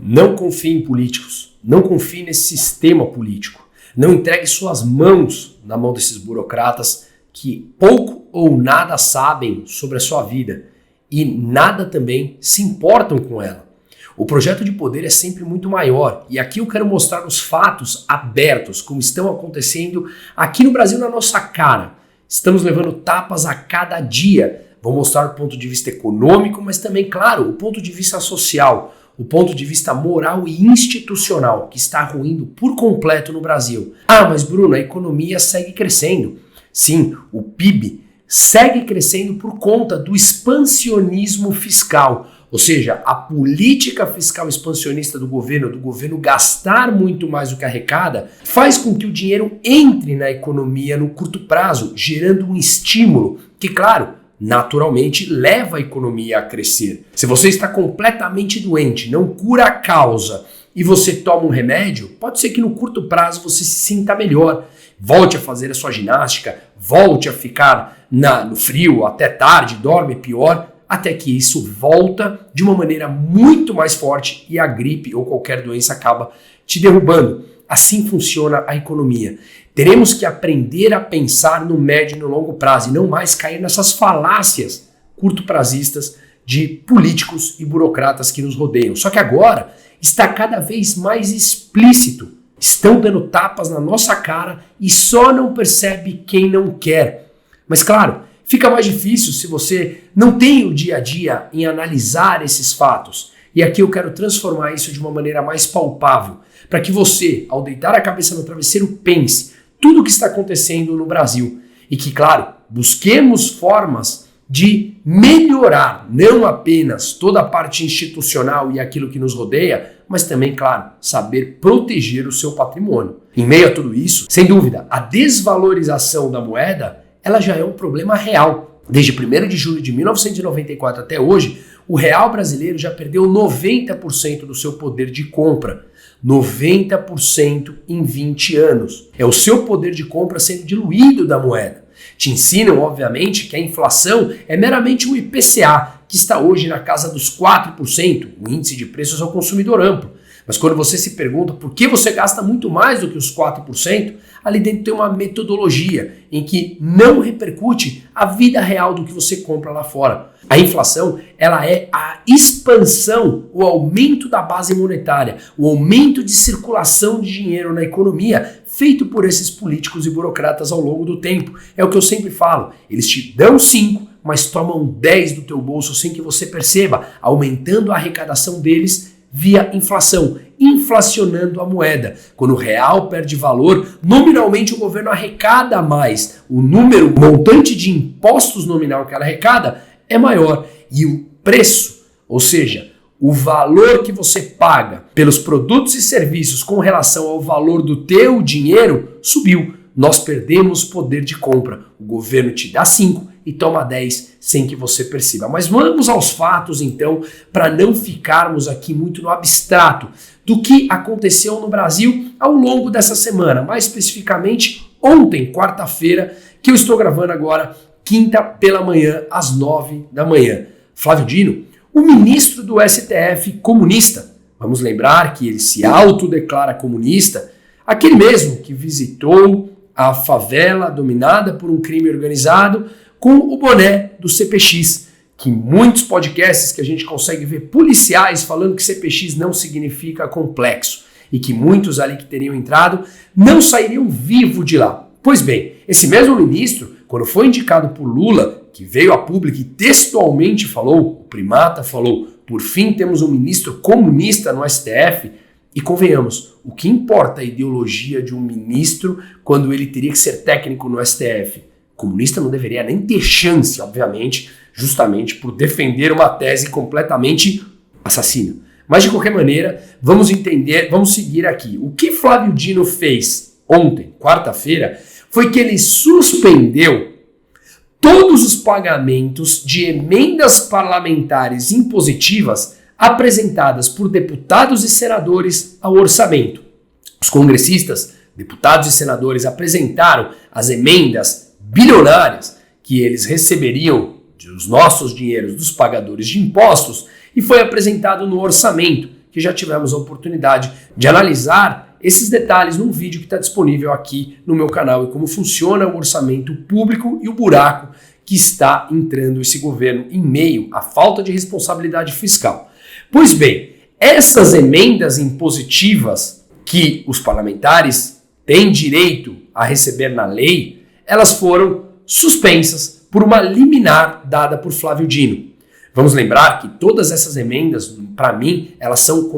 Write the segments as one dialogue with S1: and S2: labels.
S1: Não confie em políticos, não confie nesse sistema político. Não entregue suas mãos na mão desses burocratas que pouco ou nada sabem sobre a sua vida e nada também se importam com ela. O projeto de poder é sempre muito maior e aqui eu quero mostrar os fatos abertos, como estão acontecendo aqui no Brasil na nossa cara. Estamos levando tapas a cada dia. Vou mostrar o ponto de vista econômico, mas também, claro, o ponto de vista social, o ponto de vista moral e institucional, que está ruindo por completo no Brasil. Ah, mas Bruno, a economia segue crescendo. Sim, o PIB segue crescendo por conta do expansionismo fiscal. Ou seja, a política fiscal expansionista do governo gastar muito mais do que arrecada, faz com que o dinheiro entre na economia no curto prazo, gerando um estímulo que, claro, naturalmente leva a economia a crescer. Se você está completamente doente, não cura a causa e você toma um remédio, pode ser que no curto prazo você se sinta melhor, volte a fazer a sua ginástica, volte a ficar no frio até tarde, dorme pior, até que isso volta de uma maneira muito mais forte e a gripe ou qualquer doença acaba te derrubando. Assim funciona a economia. Teremos que aprender a pensar no médio e no longo prazo e não mais cair nessas falácias curto-prazistas de políticos e burocratas que nos rodeiam. Só que agora está cada vez mais explícito. Estão dando tapas na nossa cara e só não percebe quem não quer. Mas claro, fica mais difícil se você não tem o dia a dia em analisar esses fatos. E aqui eu quero transformar isso de uma maneira mais palpável, para que você, ao deitar a cabeça no travesseiro, pense tudo o que está acontecendo no Brasil. E que, claro, busquemos formas de melhorar não apenas toda a parte institucional e aquilo que nos rodeia, mas também, claro, saber proteger o seu patrimônio. Em meio a tudo isso, sem dúvida, a desvalorização da moeda ela já é um problema real. Desde 1º de julho de 1994 até hoje, o real brasileiro já perdeu 90% do seu poder de compra. 90% em 20 anos. É o seu poder de compra sendo diluído da moeda. Te ensinam, obviamente, que a inflação é meramente um IPCA, que está hoje na casa dos 4%, o índice de preços ao consumidor amplo. Mas quando você se pergunta por que você gasta muito mais do que os 4%, ali dentro tem uma metodologia em que não repercute a vida real do que você compra lá fora. A inflação, ela é a expansão, o aumento da base monetária, o aumento de circulação de dinheiro na economia feito por esses políticos e burocratas ao longo do tempo. É o que eu sempre falo, eles te dão 5, mas tomam 10 do teu bolso sem que você perceba, aumentando a arrecadação deles via inflação, inflacionando a moeda. Quando o real perde valor, nominalmente o governo arrecada mais. O montante de impostos nominal que ela arrecada é maior. E o preço, ou seja, o valor que você paga pelos produtos e serviços com relação ao valor do teu dinheiro subiu. Nós perdemos poder de compra. O governo te dá 5 e toma 10 sem que você perceba. Mas vamos aos fatos então, para não ficarmos aqui muito no abstrato do que aconteceu no Brasil ao longo dessa semana, mais especificamente ontem, quarta-feira, que eu estou gravando agora, quinta pela manhã, às 9 da manhã. Flávio Dino, o ministro do STF comunista, vamos lembrar que ele se autodeclara comunista, aquele mesmo que visitou a favela dominada por um crime organizado com o boné do CPX, que em muitos podcasts que a gente consegue ver policiais falando que CPX não significa complexo e que muitos ali que teriam entrado não sairiam vivos de lá. Pois bem, esse mesmo ministro, quando foi indicado por Lula, que veio a público e textualmente falou, o primata falou, por fim temos um ministro comunista no STF, e convenhamos, o que importa a ideologia de um ministro quando ele teria que ser técnico no STF? O comunista não deveria nem ter chance, obviamente, justamente por defender uma tese completamente assassina. Mas de qualquer maneira, vamos seguir aqui. O que Flávio Dino fez ontem, quarta-feira, foi que ele suspendeu todos os pagamentos de emendas parlamentares impositivas apresentadas por deputados e senadores ao orçamento. Os congressistas, deputados e senadores apresentaram as emendas bilionárias que eles receberiam dos nossos dinheiros dos pagadores de impostos e foi apresentado no orçamento, que já tivemos a oportunidade de analisar esses detalhes num vídeo que está disponível aqui no meu canal e como funciona o orçamento público e o buraco que está entrando esse governo em meio à falta de responsabilidade fiscal. Pois bem, essas emendas impositivas que os parlamentares têm direito a receber na lei, elas foram suspensas por uma liminar dada por Flávio Dino. Vamos lembrar que todas essas emendas, para mim, elas são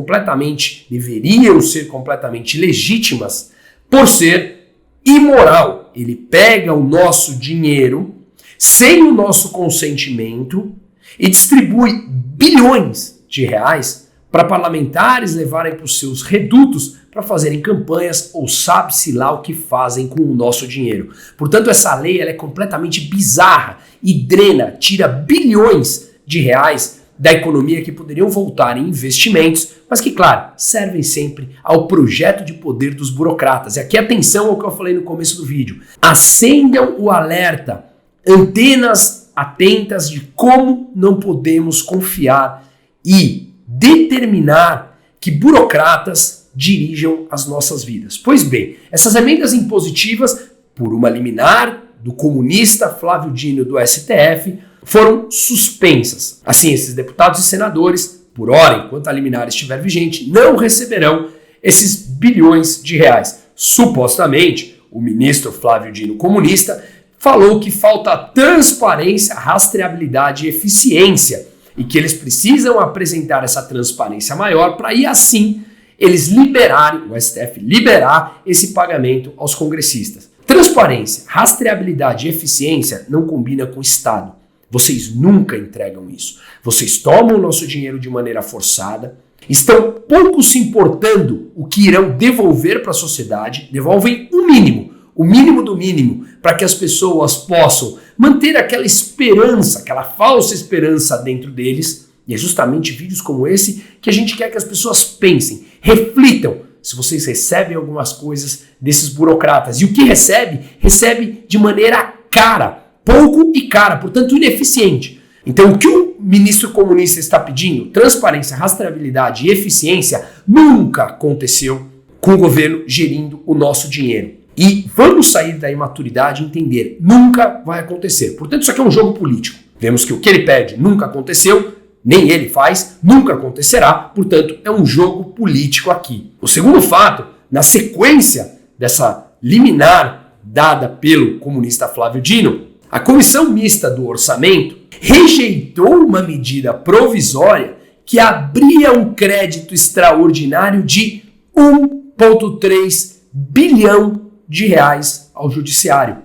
S1: deveriam ser completamente legítimas por ser imoral. Ele pega o nosso dinheiro sem o nosso consentimento e distribui bilhões de reais para parlamentares levarem para os seus redutos para fazerem campanhas ou sabe-se lá o que fazem com o nosso dinheiro. Portanto, essa lei ela é completamente bizarra e drena, tira bilhões de reais da economia que poderiam voltar em investimentos, mas que, claro, servem sempre ao projeto de poder dos burocratas. E aqui atenção ao que eu falei no começo do vídeo. Acendam o alerta, antenas atentas de como não podemos confiar e determinar que burocratas dirijam as nossas vidas. Pois bem, essas emendas impositivas, por uma liminar do comunista Flávio Dino do STF, foram suspensas. Assim, esses deputados e senadores, por hora, enquanto a liminar estiver vigente, não receberão esses bilhões de reais. Supostamente, o ministro Flávio Dino, comunista, falou que falta transparência, rastreabilidade e eficiência e que eles precisam apresentar essa transparência maior para aí assim eles liberarem, o STF liberar esse pagamento aos congressistas. Transparência, rastreabilidade e eficiência não combina com o Estado. Vocês nunca entregam isso. Vocês tomam o nosso dinheiro de maneira forçada, estão pouco se importando o que irão devolver para a sociedade, devolvem o mínimo do mínimo, para que as pessoas possam manter aquela esperança, aquela falsa esperança dentro deles. E é justamente vídeos como esse que a gente quer que as pessoas pensem, reflitam se vocês recebem algumas coisas desses burocratas. E o que recebe de maneira cara, pouco e cara, portanto ineficiente. Então o que o ministro comunista está pedindo, transparência, rastreabilidade e eficiência, nunca aconteceu com o governo gerindo o nosso dinheiro. E vamos sair da imaturidade e entender, nunca vai acontecer. Portanto, isso aqui é um jogo político. Vemos que o que ele pede nunca aconteceu, nem ele faz, nunca acontecerá, portanto, é um jogo político aqui. O segundo fato, na sequência dessa liminar dada pelo comunista Flávio Dino, a Comissão Mista do Orçamento rejeitou uma medida provisória que abria um crédito extraordinário de 1,3 bilhão de reais ao judiciário.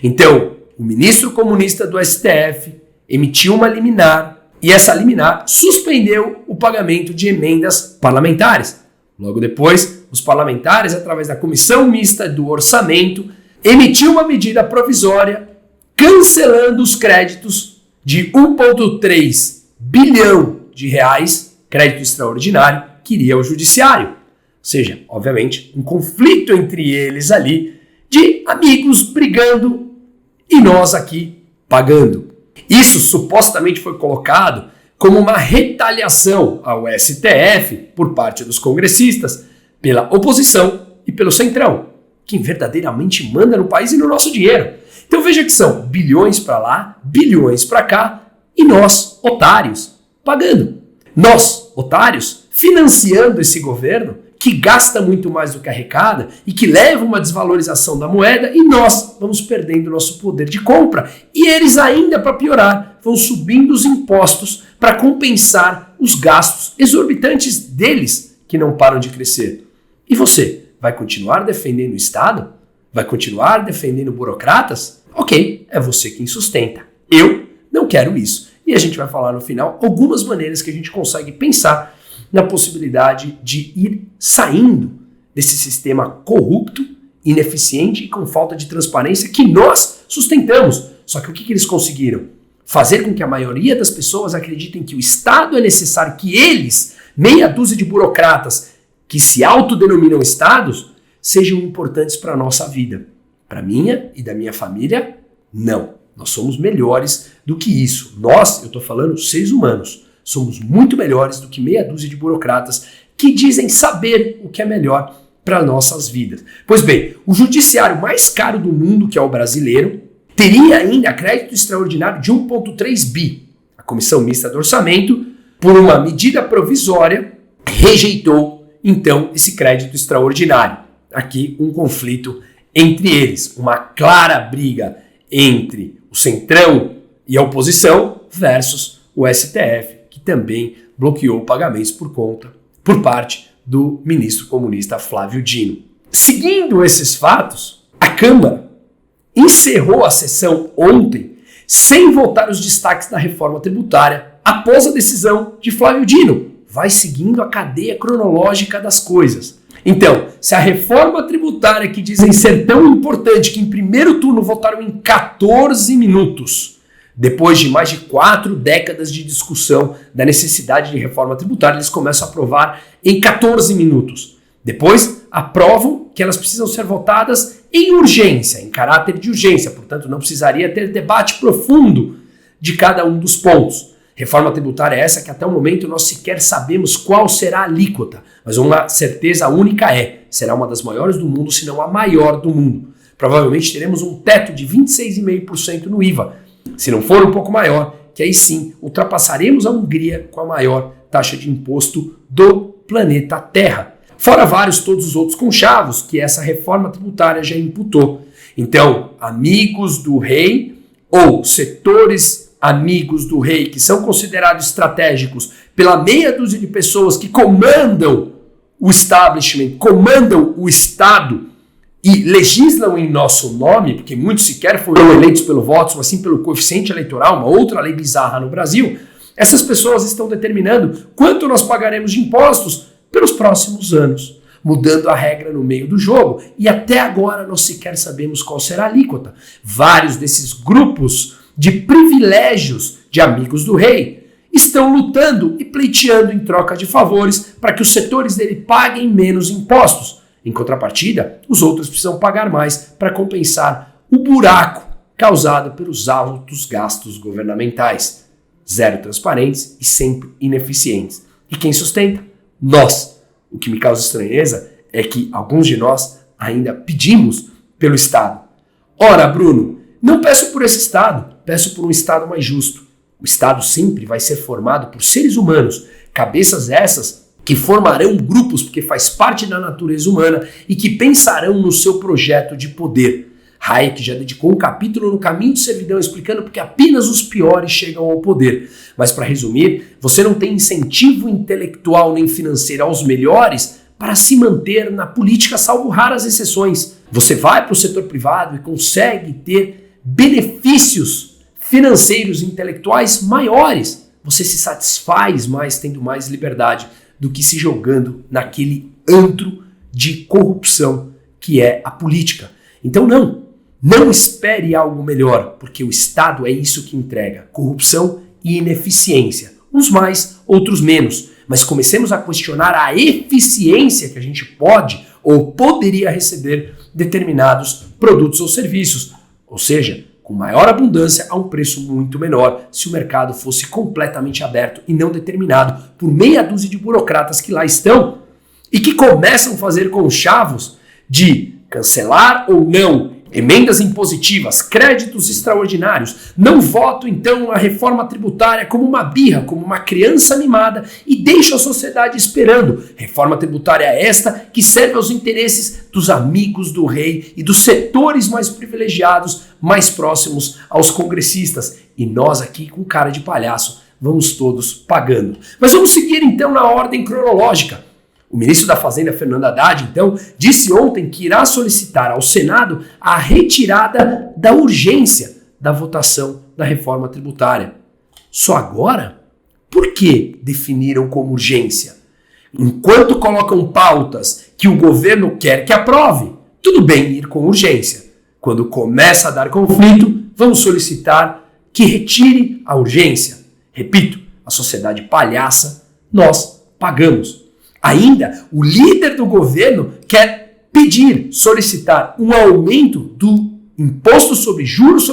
S1: Então, o ministro comunista do STF emitiu uma liminar e essa liminar suspendeu o pagamento de emendas parlamentares. Logo depois, os parlamentares, através da Comissão Mista do Orçamento, emitiu uma medida provisória cancelando os créditos de 1,3 bilhão de reais, crédito extraordinário, que iria ao judiciário. Ou seja, obviamente, um conflito entre eles ali de amigos brigando e nós aqui pagando. Isso supostamente foi colocado como uma retaliação ao STF por parte dos congressistas, pela oposição e pelo Centrão, quem verdadeiramente manda no país e no nosso dinheiro. Então veja que são bilhões para lá, bilhões para cá e nós, otários, pagando. Nós, otários, financiando esse governo que gasta muito mais do que arrecada e que leva uma desvalorização da moeda e nós vamos perdendo nosso poder de compra. E eles ainda, para piorar, vão subindo os impostos para compensar os gastos exorbitantes deles que não param de crescer. E você, vai continuar defendendo o Estado? Vai continuar defendendo burocratas? Ok, é você quem sustenta. Eu não quero isso. E a gente vai falar no final algumas maneiras que a gente consegue pensar na possibilidade de ir saindo desse sistema corrupto, ineficiente e com falta de transparência que nós sustentamos. Só que o que eles conseguiram? Fazer com que a maioria das pessoas acreditem que o Estado é necessário, que eles, meia dúzia de burocratas que se autodenominam Estados, sejam importantes para a nossa vida. Para minha e da minha família, não. Nós somos melhores do que isso. Nós, eu estou falando seres humanos, Somos muito melhores do que meia dúzia de burocratas que dizem saber o que é melhor para nossas vidas. Pois bem, o judiciário mais caro do mundo, que é o brasileiro, teria ainda crédito extraordinário de 1,3 bi. A Comissão Mista do Orçamento, por uma medida provisória, rejeitou então esse crédito extraordinário. Aqui um conflito entre eles, uma clara briga entre o Centrão e a oposição versus o STF, que também bloqueou pagamentos por parte do ministro comunista Flávio Dino. Seguindo esses fatos, a Câmara encerrou a sessão ontem sem votar os destaques da reforma tributária após a decisão de Flávio Dino. Vai seguindo a cadeia cronológica das coisas. Então, se a reforma tributária que dizem ser tão importante que em primeiro turno votaram em 14 minutos, depois de mais de 4 décadas de discussão da necessidade de reforma tributária, eles começam a aprovar em 14 minutos. Depois, aprovam que elas precisam ser votadas em urgência, em caráter de urgência, portanto não precisaria ter debate profundo de cada um dos pontos. Reforma tributária é essa que até o momento nós sequer sabemos qual será a alíquota, mas uma certeza única será uma das maiores do mundo, se não a maior do mundo. Provavelmente teremos um teto de 26,5% no IVA, se não for um pouco maior, que aí sim ultrapassaremos a Hungria com a maior taxa de imposto do planeta Terra. Fora vários todos os outros conchavos que essa reforma tributária já imputou. Então, amigos do rei ou setores amigos do rei que são considerados estratégicos pela meia dúzia de pessoas que comandam o establishment, comandam o Estado e legislam em nosso nome, porque muitos sequer foram eleitos pelo voto, mas sim pelo coeficiente eleitoral, uma outra lei bizarra no Brasil, essas pessoas estão determinando quanto nós pagaremos de impostos pelos próximos anos, mudando a regra no meio do jogo. E até agora nós sequer sabemos qual será a alíquota. Vários desses grupos de privilégios de amigos do rei estão lutando e pleiteando em troca de favores para que os setores dele paguem menos impostos. Em contrapartida, os outros precisam pagar mais para compensar o buraco causado pelos altos gastos governamentais, zero transparentes e sempre ineficientes. E quem sustenta? Nós. O que me causa estranheza é que alguns de nós ainda pedimos pelo Estado. Ora, Bruno, não peço por esse Estado, peço por um Estado mais justo. O Estado sempre vai ser formado por seres humanos, cabeças essas que formarão grupos porque faz parte da natureza humana e que pensarão no seu projeto de poder. Hayek já dedicou um capítulo no Caminho de Servidão explicando porque apenas os piores chegam ao poder. Mas para resumir, você não tem incentivo intelectual nem financeiro aos melhores para se manter na política, salvo raras exceções. Você vai para o setor privado e consegue ter benefícios financeiros e intelectuais maiores. Você se satisfaz mais tendo mais liberdade do que se jogando naquele antro de corrupção que é a política. Então não espere algo melhor, porque o Estado é isso que entrega, corrupção e ineficiência, uns mais, outros menos. Mas comecemos a questionar a eficiência que a gente pode ou poderia receber determinados produtos ou serviços, ou seja, com maior abundância a um preço muito menor, se o mercado fosse completamente aberto e não determinado por meia dúzia de burocratas que lá estão e que começam a fazer conchavos de cancelar ou não emendas impositivas, créditos extraordinários. Não voto, então, a reforma tributária como uma birra, como uma criança mimada e deixo a sociedade esperando. Reforma tributária esta que serve aos interesses dos amigos do rei e dos setores mais privilegiados, mais próximos aos congressistas. E nós aqui, com cara de palhaço, vamos todos pagando. Mas vamos seguir, então, na ordem cronológica. O ministro da Fazenda, Fernando Haddad, então, disse ontem que irá solicitar ao Senado a retirada da urgência da votação da reforma tributária. Só agora? Por que definiram como urgência? Enquanto colocam pautas que o governo quer que aprove, tudo bem ir com urgência. Quando começa a dar conflito, vamos solicitar que retire a urgência. Repito, a sociedade palhaça, nós pagamos. Ainda, o líder do governo quer solicitar um aumento do imposto sobre juros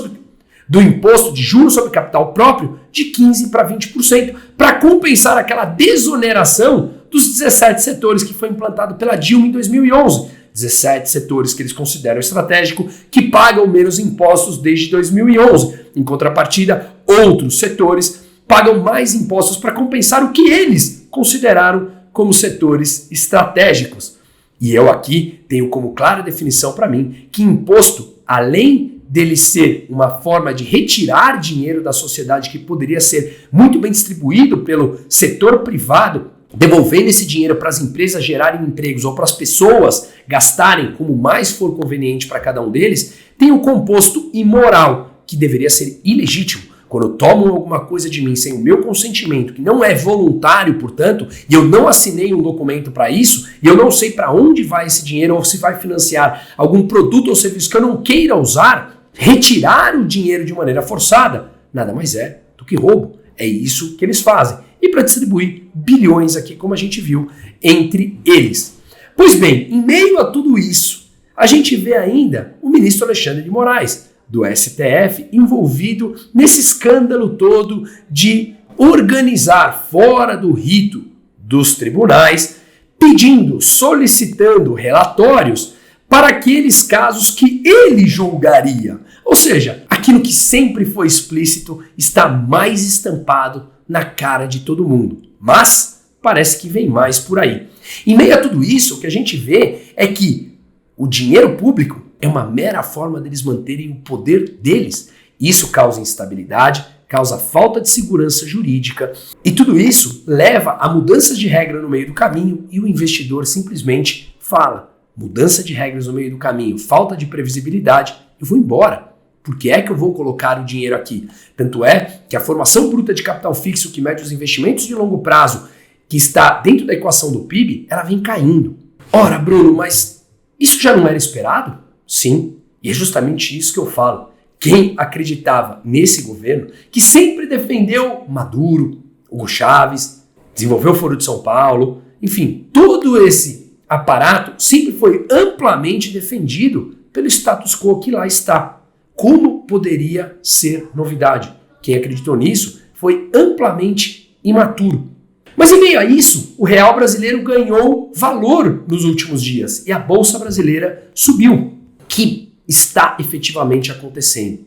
S1: do imposto de juros sobre capital próprio de 15% para 20%, para compensar aquela desoneração dos 17 setores que foi implantado pela Dilma em 2011. 17 setores que eles consideram estratégico, que pagam menos impostos desde 2011. Em contrapartida, outros setores pagam mais impostos para compensar o que eles consideraram como setores estratégicos. E eu aqui tenho como clara definição para mim que imposto, além dele ser uma forma de retirar dinheiro da sociedade que poderia ser muito bem distribuído pelo setor privado, devolvendo esse dinheiro para as empresas gerarem empregos ou para as pessoas gastarem como mais for conveniente para cada um deles, tem um composto imoral, que deveria ser ilegítimo. Quando tomam alguma coisa de mim sem o meu consentimento, que não é voluntário, portanto, e eu não assinei um documento para isso, e eu não sei para onde vai esse dinheiro ou se vai financiar algum produto ou serviço que eu não queira usar, retirar o dinheiro de maneira forçada, nada mais é do que roubo. É isso que eles fazem. E para distribuir bilhões aqui, como a gente viu, entre eles. Pois bem, em meio a tudo isso, a gente vê ainda o ministro Alexandre de Moraes, do STF, envolvido nesse escândalo todo de organizar fora do rito dos tribunais, pedindo, solicitando relatórios para aqueles casos que ele julgaria. Ou seja, aquilo que sempre foi explícito está mais estampado na cara de todo mundo. Mas parece que vem mais por aí. Em meio a tudo isso, o que a gente vê é que o dinheiro público é uma mera forma deles manterem o poder deles. Isso causa instabilidade, causa falta de segurança jurídica e tudo isso leva a mudanças de regra no meio do caminho e o investidor simplesmente fala: mudança de regras no meio do caminho, falta de previsibilidade, eu vou embora. Por que é que eu vou colocar o dinheiro aqui? Tanto é que a formação bruta de capital fixo que mede os investimentos de longo prazo, que está dentro da equação do PIB, ela vem caindo. Ora, Bruno, mas isso já não era esperado? Sim, e é justamente isso que eu falo. Quem acreditava nesse governo, que sempre defendeu Maduro, Hugo Chávez, desenvolveu o Foro de São Paulo, enfim, todo esse aparato sempre foi amplamente defendido pelo status quo que lá está. Como poderia ser novidade? Quem acreditou nisso foi amplamente imaturo. Mas em meio a isso, o real brasileiro ganhou valor nos últimos dias e a bolsa brasileira subiu. Que está efetivamente acontecendo.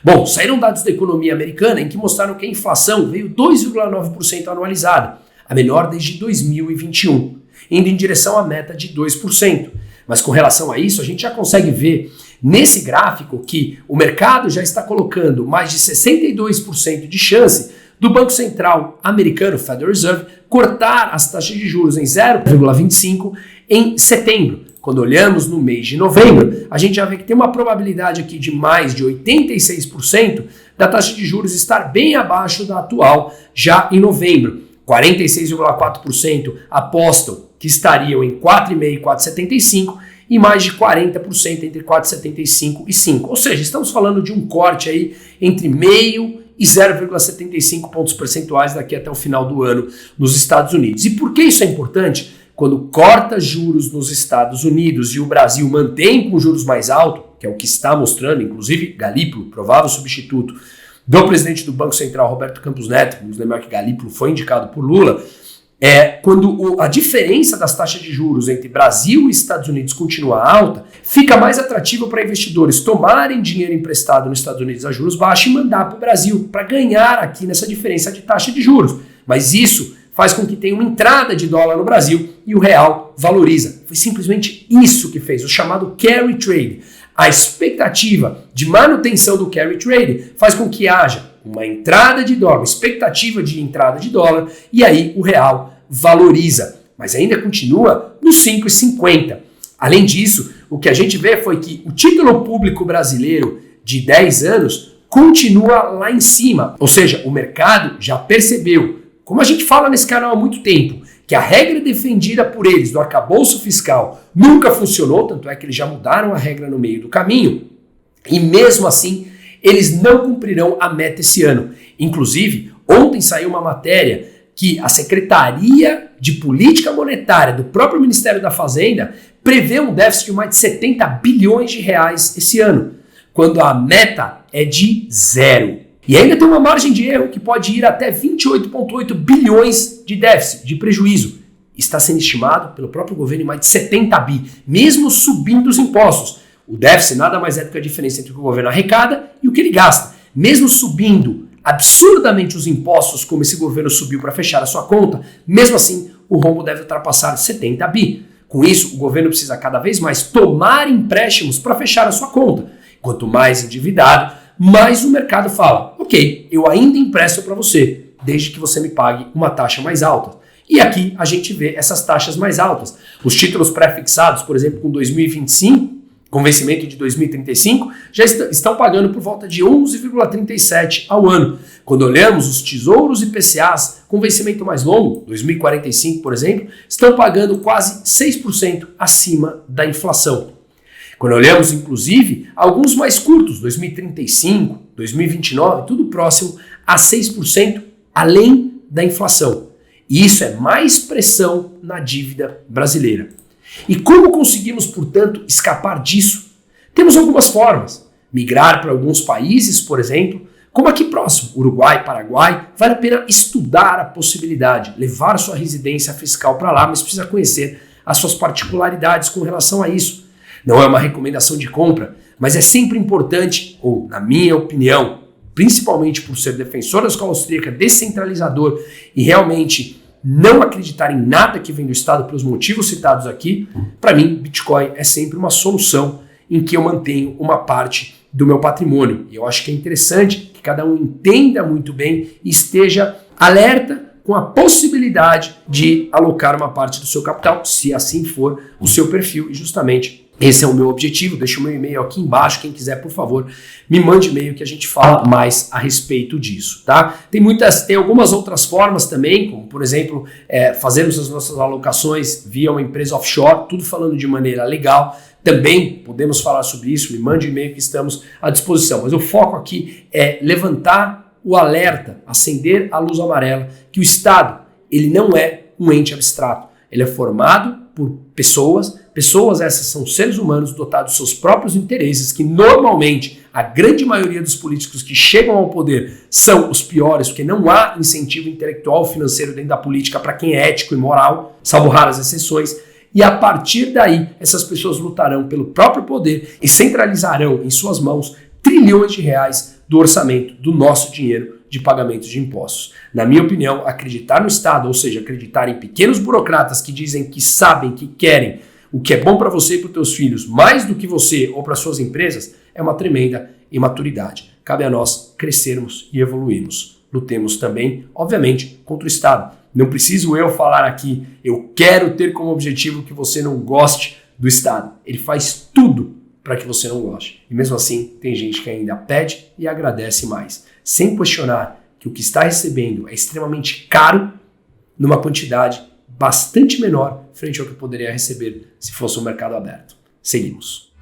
S1: Bom, saíram dados da economia americana em que mostraram que a inflação veio 2,9% anualizada, a melhor desde 2021, indo em direção à meta de 2%. Mas com relação a isso, a gente já consegue ver nesse gráfico que o mercado já está colocando mais de 62% de chance do Banco Central americano, Federal Reserve, cortar as taxas de juros em 0,25 em setembro. Quando olhamos no mês de novembro, a gente já vê que tem uma probabilidade aqui de mais de 86% da taxa de juros estar bem abaixo da atual já em novembro. 46,4% apostam que estariam em 4,5% e 4,75% e mais de 40% entre 4,75% e 5%. Ou seja, estamos falando de um corte aí entre 0,5% e 0,75 pontos percentuais daqui até o final do ano nos Estados Unidos. E por que isso é importante? Quando corta juros nos Estados Unidos e o Brasil mantém com juros mais altos, que é o que está mostrando, inclusive Galípolo, provável substituto do presidente do Banco Central, Roberto Campos Neto, vamos lembrar que Galípolo foi indicado por Lula, quando a diferença das taxas de juros entre Brasil e Estados Unidos continua alta, fica mais atrativo para investidores tomarem dinheiro emprestado nos Estados Unidos a juros baixos e mandar para o Brasil, para ganhar aqui nessa diferença de taxa de juros. Mas isso faz com que tenha uma entrada de dólar no Brasil e o real valoriza. Foi simplesmente isso que fez, o chamado carry trade. A expectativa de manutenção do carry trade faz com que haja uma entrada de dólar, uma expectativa de entrada de dólar, e aí o real valoriza. Mas ainda continua nos 5,50. Além disso, o que a gente vê foi que o título público brasileiro de 10 anos continua lá em cima. Ou seja, o mercado já percebeu, como a gente fala nesse canal há muito tempo, que a regra defendida por eles do arcabouço fiscal nunca funcionou, tanto é que eles já mudaram a regra no meio do caminho, e mesmo assim eles não cumprirão a meta esse ano. Inclusive, ontem saiu uma matéria que a Secretaria de Política Monetária do próprio Ministério da Fazenda prevê um déficit de mais de 70 bilhões de reais esse ano. quando a meta é de 0. E ainda tem uma margem de erro que pode ir até 28,8 bilhões de déficit, de prejuízo. Está sendo estimado pelo próprio governo em mais de 70 bi, mesmo subindo os impostos. O déficit nada mais é do que a diferença entre o que o governo arrecada e o que ele gasta. Mesmo subindo absurdamente os impostos, como esse governo subiu para fechar a sua conta, mesmo assim o rombo deve ultrapassar 70 bi. Com isso, o governo precisa cada vez mais tomar empréstimos para fechar a sua conta. Quanto mais endividado, mais o mercado fala, ok, eu ainda empresto para você, desde que você me pague uma taxa mais alta. E aqui a gente vê essas taxas mais altas. Os títulos pré-fixados, por exemplo, com 2025, com vencimento de 2035, já estão pagando por volta de 11,37 ao ano. Quando olhamos os tesouros IPCAs com vencimento mais longo, 2045, por exemplo, estão pagando quase 6% acima da inflação. Quando olhamos, inclusive, alguns mais curtos, 2035, 2029, tudo próximo a 6% além da inflação. E isso é mais pressão na dívida brasileira. E como conseguimos, portanto, escapar disso? Temos algumas formas. Migrar para alguns países, por exemplo, como aqui próximo, Uruguai, Paraguai, vale a pena estudar a possibilidade, levar sua residência fiscal para lá, mas precisa conhecer as suas particularidades com relação a isso. Não é uma recomendação de compra, mas é sempre importante, ou na minha opinião, principalmente por ser defensor da escola austríaca, descentralizador e realmente não acreditar em nada que vem do Estado pelos motivos citados aqui, para mim, Bitcoin é sempre uma solução em que eu mantenho uma parte do meu patrimônio. E eu acho que é interessante que cada um entenda muito bem e esteja alerta com a possibilidade de alocar uma parte do seu capital, se assim for o seu perfil, e justamente esse é o meu objetivo. Deixa o meu e-mail aqui embaixo, quem quiser, por favor, me mande e-mail que a gente fala mais a respeito disso, tá? Tem algumas outras formas também, como por exemplo, fazermos as nossas alocações via uma empresa offshore, tudo falando de maneira legal. Também podemos falar sobre isso, me mande e-mail que estamos à disposição. Mas o foco aqui é levantar o alerta, acender a luz amarela, que o Estado, ele não é um ente abstrato, ele é formado por pessoas essas são seres humanos dotados de seus próprios interesses, que normalmente a grande maioria dos políticos que chegam ao poder são os piores, porque não há incentivo intelectual ou financeiro dentro da política para quem é ético e moral, salvo raras exceções, e a partir daí essas pessoas lutarão pelo próprio poder e centralizarão em suas mãos trilhões de reais do orçamento do nosso dinheiro de pagamentos de impostos. Na minha opinião, acreditar no Estado, ou seja, acreditar em pequenos burocratas que dizem que sabem, que querem o que é bom para você e para os teus filhos, mais do que você ou para suas empresas, é uma tremenda imaturidade. Cabe a nós crescermos e evoluirmos. Lutemos também, obviamente, contra o Estado. Não preciso eu falar aqui, eu quero ter como objetivo que você não goste do Estado. Ele faz tudo para que você não goste. E mesmo assim, tem gente que ainda pede e agradece mais, sem questionar que o que está recebendo é extremamente caro numa quantidade bastante menor frente ao que poderia receber se fosse um mercado aberto. Seguimos.